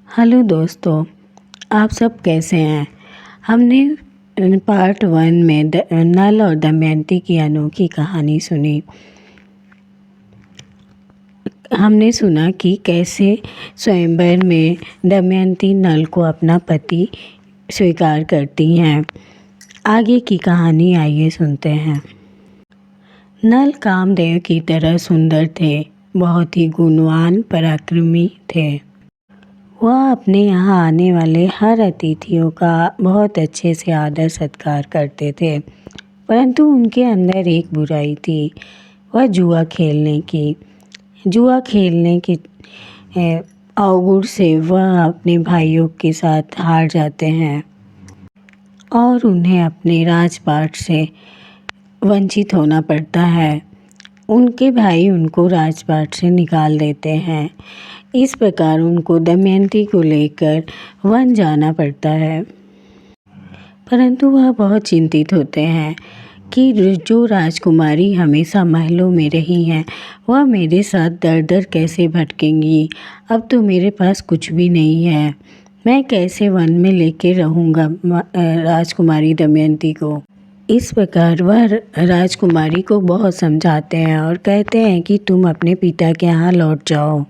Hello दोस्तों, आप सब कैसे हैं। हमने पार्ट 1 में नल और दमयंती की अनोखी कहानी सुनी। हमने सुना कि कैसे स्वयंवर में दमयंती नल को अपना पति स्वीकार करती हैं। आगे की कहानी आइए सुनते हैं। नल कामदेव की तरह सुंदर थे, बहुत ही गुणवान पराक्रमी थे। वह अपने यहाँ आने वाले हर अतिथियों का बहुत अच्छे से आदर सत्कार करते थे, परंतु उनके अंदर एक बुराई थी। वह जुआ खेलने के अवगुण से वह अपने भाइयों के साथ हार जाते हैं और उन्हें अपने राजपाट से वंचित होना पड़ता है। उनके भाई उनको राजपाट से निकाल देते हैं। इस प्रकार उनको दमयंती को लेकर वन जाना पड़ता है, परंतु वह बहुत चिंतित होते हैं कि जो राजकुमारी हमेशा महलों में रही हैं, वह मेरे साथ दर दर कैसे भटकेंगी। अब तो मेरे पास कुछ भी नहीं है, मैं कैसे वन में लेके रहूँगा राजकुमारी दमयंती को। इस प्रकार वह राजकुमारी को बहुत समझाते हैं और कहते हैं कि तुम अपने पिता के यहाँ लौट जाओ,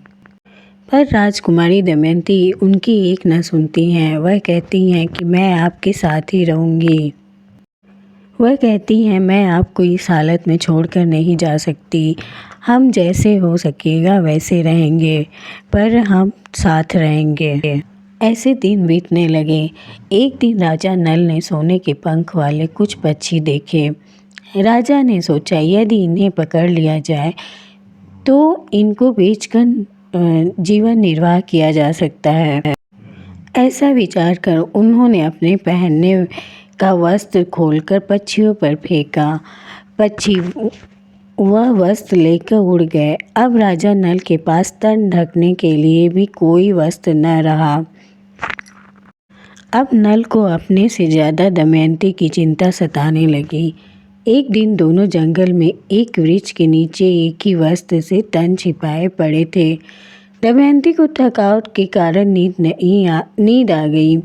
पर राजकुमारी दमयंती उनकी एक न सुनती हैं। वह कहती हैं कि मैं आपके साथ ही रहूँगी। वह कहती हैं मैं आपको इस हालत में छोड़कर नहीं जा सकती। हम जैसे हो सकेगा वैसे रहेंगे, पर हम साथ रहेंगे। ऐसे दिन बीतने लगे। एक दिन राजा नल ने सोने के पंख वाले कुछ पक्षी देखे। राजा ने सोचा यदि इन्हें पकड़ लिया जाए तो इनको बेचकर जीवन निर्वाह किया जा सकता है। ऐसा विचार कर उन्होंने अपने पहनने का वस्त्र खोलकर पक्षियों पर फेंका। पक्षी वह वस्त्र लेकर उड़ गए। अब राजा नल के पास तन ढकने के लिए भी कोई वस्त्र न रहा। अब नल को अपने से ज़्यादा दमयंती की चिंता सताने लगी। एक दिन दोनों जंगल में एक वृक्ष के नीचे एक ही वस्त्र से तन छिपाए पड़े थे। दमयंती को थकावट के कारण नींद आ गई।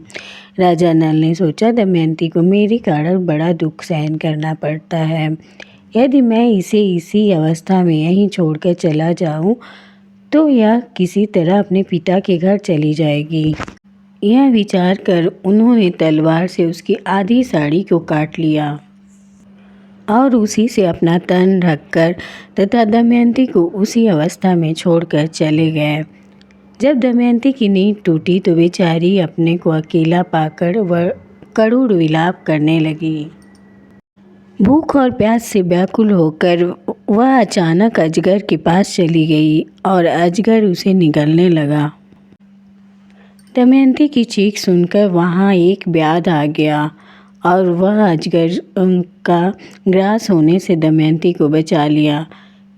राजा नल ने सोचा दमयंती को मेरे कारण बड़ा दुख सहन करना पड़ता है। यदि मैं इसे इसी अवस्था में यहीं छोड़कर चला जाऊं तो यह किसी तरह अपने पिता के घर चली जाएगी। यह विचार कर उन्होंने तलवार से उसकी आधी साड़ी को काट लिया और उसी से अपना तन ढककर तथा दमयंती को उसी अवस्था में छोड़कर चले गए। जब दमयंती की नींद टूटी तो बेचारी अपने को अकेला पाकर वह करुण विलाप करने लगी। भूख और प्यास से व्याकुल होकर वह अचानक अजगर के पास चली गई और अजगर उसे निगलने लगा। दमयंती की चीख सुनकर वहाँ एक व्याध आ गया और वह अजगर का ग्रास होने से दमयंती को बचा लिया,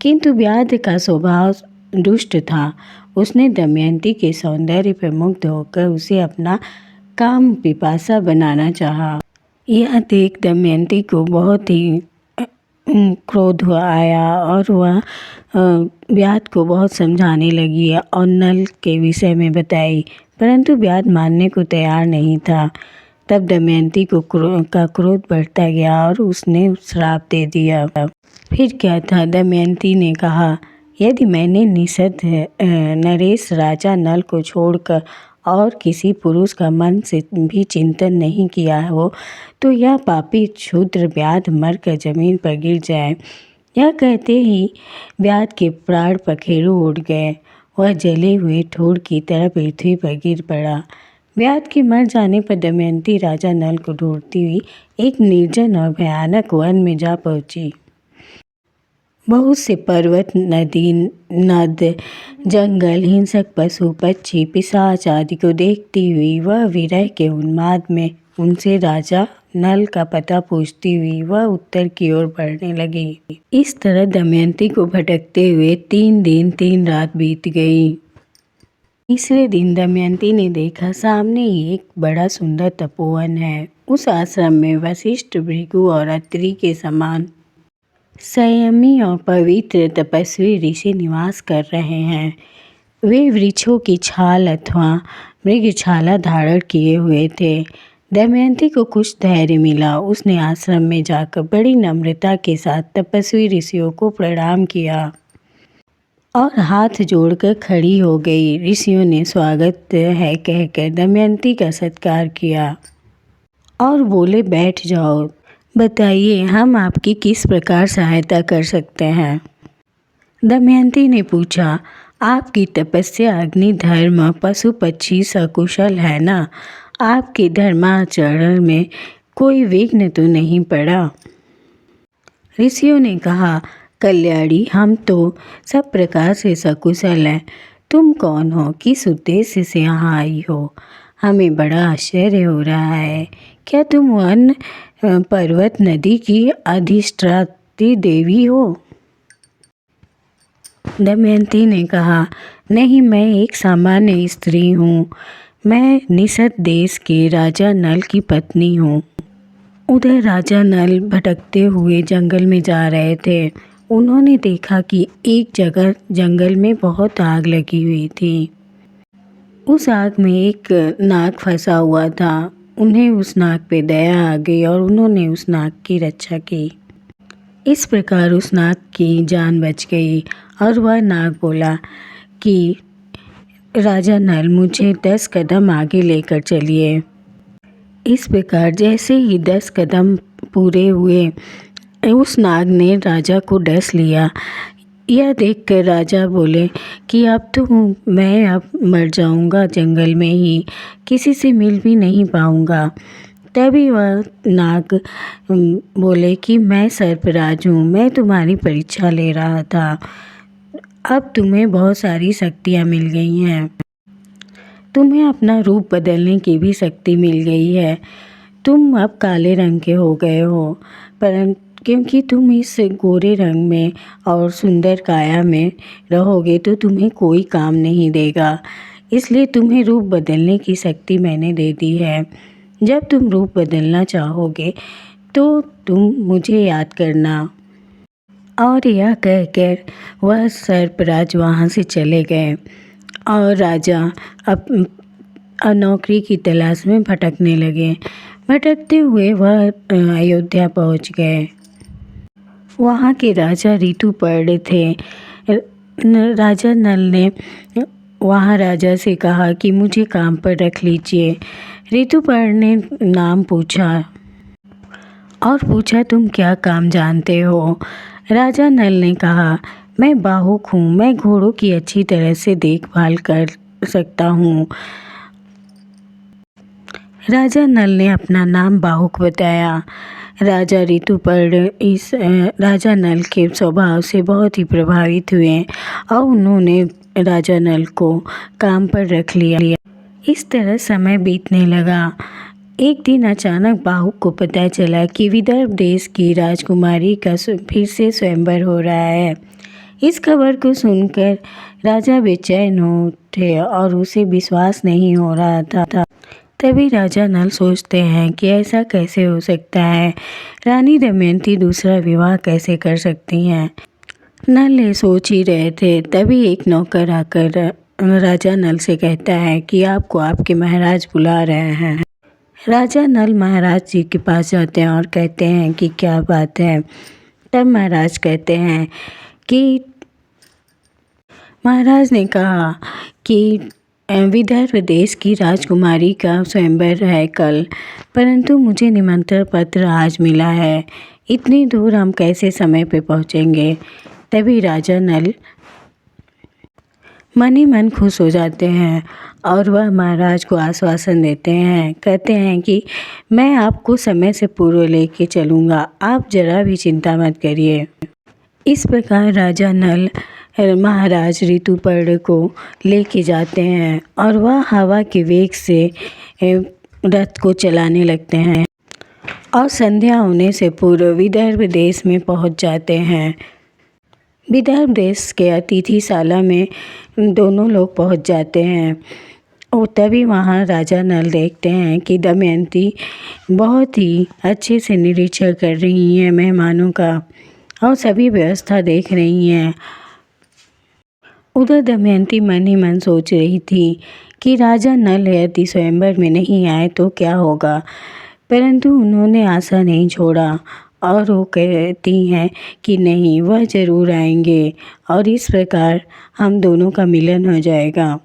किंतु व्याध का स्वभाव दुष्ट था। उसने दमयंती के सौंदर्य पर मुग्ध होकर उसे अपना काम पिपासा बनाना चाहा। यह देख दमयंती को बहुत ही क्रोध आया और वह व्याध को बहुत समझाने लगी और नल के विषय में बताई, परंतु व्याध मानने को तैयार नहीं था। तब दमयंती को क्रोध बढ़ता गया और उसने श्राप दे दिया। फिर क्या था, दमयंती ने कहा यदि मैंने निषद्ध नरेश राजा नल को छोड़कर और किसी पुरुष का मन से भी चिंतन नहीं किया हो तो यह पापी क्षुद्र व्याध मरकर जमीन पर गिर जाए। यह कहते ही व्याध के प्राण पखेरु उड़ गए। वह जले हुए ठोर की तरह पृथ्वी पर गिर पड़ा। व्याध के मर जाने पर दमयंती राजा नल को ढूंढती हुई एक निर्जन और भयानक वन में जा पहुंची। बहुत से पर्वत, नदी, नद, जंगल, हिंसक पशु, पक्षी, पिशाच आदि को देखती हुई वह विरह के उन्माद में उनसे राजा नल का पता पूछती हुई वह उत्तर की ओर बढ़ने लगी। इस तरह दमयंती को भटकते हुए 3 दिन 3 रात बीत गई। तीसरे दिन दमयंती ने देखा सामने ही एक बड़ा सुंदर तपोवन है। उस आश्रम में वशिष्ठ, भृगु और अत्रि के समान संयमी और पवित्र तपस्वी ऋषि निवास कर रहे हैं। वे वृक्षों की छाल अथवा मृगछाला धारण किए हुए थे। दमयंती को कुछ धैर्य मिला। उसने आश्रम में जाकर बड़ी नम्रता के साथ तपस्वी ऋषियों को प्रणाम किया और हाथ जोड़कर खड़ी हो गई। ऋषियों ने स्वागत है कहकर दमयंती का सत्कार किया और बोले, बैठ जाओ, बताइए हम आपकी किस प्रकार सहायता कर सकते हैं। दमयंती ने पूछा, आपकी तपस्या, अग्नि, धर्म, पशु पक्षी सकुशल है ना? आपके धर्माचरण में कोई विघ्न तो नहीं पड़ा? ऋषियों ने कहा, कल्याणी, हम तो सब प्रकार से सकुशल हैं। तुम कौन हो? किस उद्देश्य से यहाँ आई हो? हमें बड़ा आश्चर्य हो रहा है। क्या तुम वन पर्वत नदी की अधिष्ठात्री देवी हो? दमयंती ने कहा, नहीं, मैं एक सामान्य स्त्री हूँ। मैं निषद देश के राजा नल की पत्नी हूँ। उधर राजा नल भटकते हुए जंगल में जा रहे थे। उन्होंने देखा कि एक जगह जंगल में बहुत आग लगी हुई थी। उस आग में एक नाग फंसा हुआ था। उन्हें उस नाग पे दया आ गई और उन्होंने उस नाग की रक्षा की। इस प्रकार उस नाग की जान बच गई और वह नाग बोला कि राजा नल, मुझे 10 कदम आगे लेकर चलिए। इस प्रकार जैसे ही 10 कदम पूरे हुए, उस नाग ने राजा को डस लिया। यह देखकर राजा बोले कि मैं अब मर जाऊंगा जंगल में ही, किसी से मिल भी नहीं पाऊंगा। तभी वह नाग बोले कि मैं सर्पराज हूँ, मैं तुम्हारी परीक्षा ले रहा था। अब तुम्हें बहुत सारी शक्तियाँ मिल गई हैं। तुम्हें अपना रूप बदलने की भी शक्ति मिल गई है। तुम अब काले रंग के हो गए हो, परंतु क्योंकि तुम इस गोरे रंग में और सुंदर काया में रहोगे तो तुम्हें कोई काम नहीं देगा। इसलिए तुम्हें रूप बदलने की शक्ति मैंने दे दी है। जब तुम रूप बदलना चाहोगे तो तुम मुझे याद करना। और यह कहकर वह सर्पराज वहाँ से चले गए और राजा अब नौकरी की तलाश में भटकने लगे। भटकते हुए वह अयोध्या पहुँच गए। वहाँ के राजा ऋतुपर्ण थे। राजा नल ने वहाँ राजा से कहा कि मुझे काम पर रख लीजिए। ऋतुपर्ण ने नाम पूछा और पूछा, तुम क्या काम जानते हो? राजा नल ने कहा, मैं बाहुक हूँ, मैं घोड़ों की अच्छी तरह से देखभाल कर सकता हूँ। राजा नल ने अपना नाम बाहुक बताया। राजा ऋतुपर्ण इस राजा नल के स्वभाव से बहुत ही प्रभावित हुए और उन्होंने राजा नल को काम पर रख लिया। इस तरह समय बीतने लगा। एक दिन अचानक बाहुक को पता चला कि विदर्भ देश की राजकुमारी का फिर से स्वयंवर हो रहा है। इस खबर को सुनकर राजा बेचैन हो उठे और उसे विश्वास नहीं हो रहा था। तभी राजा नल सोचते हैं कि ऐसा कैसे हो सकता है, रानी दमयंती दूसरा विवाह कैसे कर सकती हैं। नल ये सोच ही रहे थे, तभी एक नौकर आकर राजा नल से कहता है कि आपको आपके महाराज बुला रहे हैं। राजा नल महाराज जी के पास जाते हैं और कहते हैं कि क्या बात है। तब महाराज कहते हैं कि महाराज ने कहा कि विदर्भ देश की राजकुमारी का स्वयंवर है कल, परंतु मुझे निमंत्रण पत्र आज मिला है। इतनी दूर हम कैसे समय पे पहुँचेंगे। तभी राजा नल मन ही मन खुश हो जाते हैं और वह महाराज को आश्वासन देते हैं। कहते हैं कि मैं आपको समय से पूर्व लेके चलूँगा, आप जरा भी चिंता मत करिए। इस प्रकार राजा नल महाराज ऋतुपर्ण को लेके जाते हैं और वह हवा के वेग से रथ को चलाने लगते हैं और संध्या होने से पूर्व विदर्भ देश में पहुंच जाते हैं। विदर्भ देश के अतिथिशाला में दोनों लोग पहुंच जाते हैं और तभी वहाँ राजा नल देखते हैं कि दमयंती बहुत ही अच्छे से निरीक्षण कर रही हैं मेहमानों का और सभी व्यवस्था देख रही हैं। उधर दमयंती मन ही मन सोच रही थी कि राजा नल यदि स्वयंवर में नहीं आए तो क्या होगा, परंतु उन्होंने आशा नहीं छोड़ा और वो कहती हैं कि नहीं, वह ज़रूर आएंगे और इस प्रकार हम दोनों का मिलन हो जाएगा।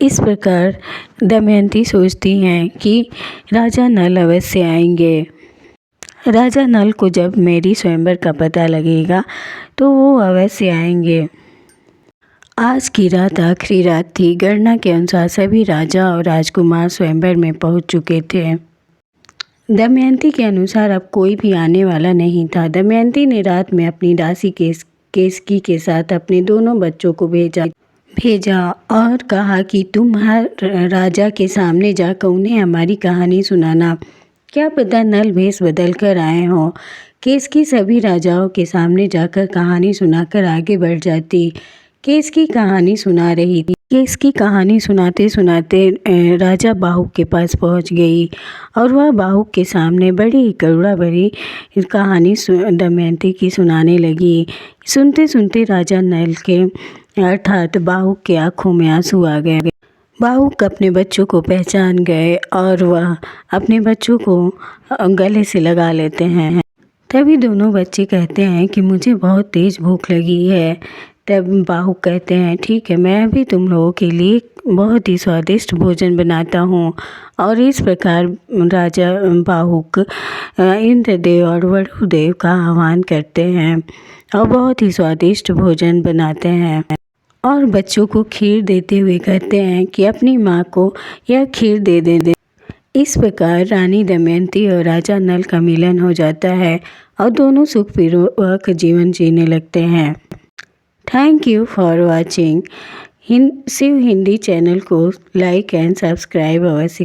इस प्रकार दमयंती सोचती हैं कि राजा नल अवश्य आएंगे। राजा नल को जब मेरी स्वयंवर का पता लगेगा तो वो अवश्य आएंगे। आज की रात आखिरी रात थी। गणना के अनुसार सभी राजा और राजकुमार स्वयंवर में पहुंच चुके थे। दमयंती के अनुसार अब कोई भी आने वाला नहीं था। दमयंती ने रात में अपनी दासी केसकी के साथ अपने दोनों बच्चों को भेजा और कहा कि तुम हर राजा के सामने जाकर उन्हें हमारी कहानी सुनाना। क्या पता नल भेष बदल कर आए हों। केसकी सभी राजाओं के सामने जाकर कहानी सुनाकर आगे बढ़ जाती। केसकी कहानी सुना रही थी। केसकी कहानी सुनाते सुनाते राजा बाहुक के पास पहुंच गई और वह बाहुक के सामने बड़ी करुणा भरी कहानी दमयंती की सुनाने लगी। सुनते सुनते राजा नल के अर्थात बाहुक के आंखों में आंसू आ गए। बाहुक अपने बच्चों को पहचान गए और वह अपने बच्चों को गले से लगा लेते हैं। तभी दोनों बच्चे कहते हैं कि मुझे बहुत तेज भूख लगी है। तब बाहुक कहते हैं ठीक है, मैं भी तुम लोगों के लिए बहुत ही स्वादिष्ट भोजन बनाता हूँ। और इस प्रकार राजा बाहुक इंद्रदेव और वरुदेव का आह्वान करते हैं और बहुत ही स्वादिष्ट भोजन बनाते हैं और बच्चों को खीर देते हुए कहते हैं कि अपनी माँ को यह खीर दे दे। इस प्रकार रानी दमयंती और राजा नल का मिलन हो जाता है और दोनों सुखपूर्वक जीवन जीने लगते हैं। Thank you for watching. Shiv Hindi channel को लाइक एंड सब्सक्राइब अवश्य